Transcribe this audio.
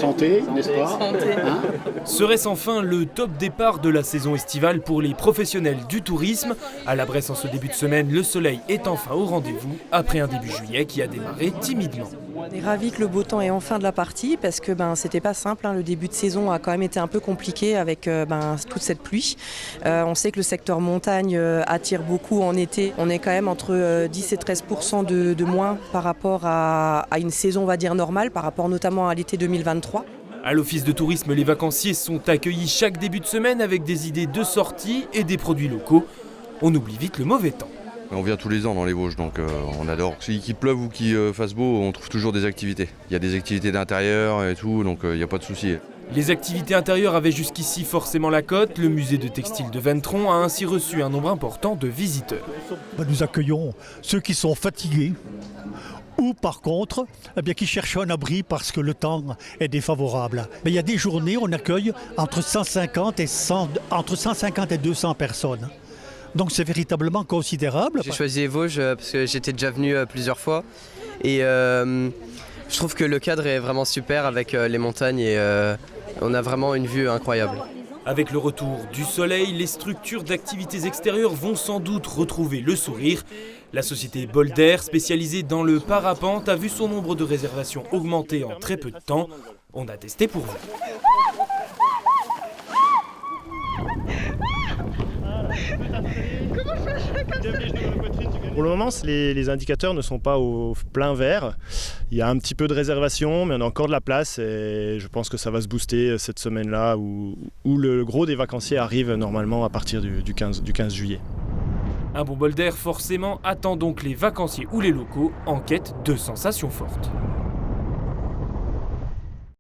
Santé, n'est-ce pas? Santé. Hein? Serait-ce enfin le top départ de la saison estivale pour les professionnels du tourisme? À la Bresse, en ce début de semaine, le soleil est enfin au rendez-vous, après un début juillet qui a démarré timidement. On est ravis que le beau temps est enfin de la partie parce que c'était pas simple. Le début de saison a quand même été un peu compliqué avec toute cette pluie. On sait que le secteur montagne attire beaucoup en été. On est quand même entre 10 et 13% de moins par rapport à une saison, on va dire, normale, par rapport notamment à l'été 2023. À l'office de tourisme, les vacanciers sont accueillis chaque début de semaine avec des idées de sortie et des produits locaux. On oublie vite le mauvais temps. On vient tous les ans dans les Vosges, donc on adore. Qu'il pleuve ou qu'il fasse beau, on trouve toujours des activités. Il y a des activités d'intérieur et tout, donc il n'y a pas de souci. Les activités intérieures avaient jusqu'ici forcément la cote. Le musée de textile de Ventron a ainsi reçu un nombre important de visiteurs. Nous accueillons ceux qui sont fatigués ou par contre qui cherchent un abri parce que le temps est défavorable. Mais il y a des journées où on accueille entre 150 et 200 personnes. Donc c'est véritablement considérable. J'ai choisi les Vosges parce que j'étais déjà venu plusieurs fois et je trouve que le cadre est vraiment super avec les montagnes et on a vraiment une vue incroyable. Avec le retour du soleil, les structures d'activités extérieures vont sans doute retrouver le sourire. La société Bolder, spécialisée dans le parapente, a vu son nombre de réservations augmenter en très peu de temps. On a testé pour vous. Pour le moment, les indicateurs ne sont pas au plein vert. Il y a un petit peu de réservation, mais on a encore de la place et je pense que ça va se booster cette semaine-là où le gros des vacanciers arrive normalement à partir du 15 juillet. Un bon bol d'air forcément attend donc les vacanciers ou les locaux en quête de sensations fortes.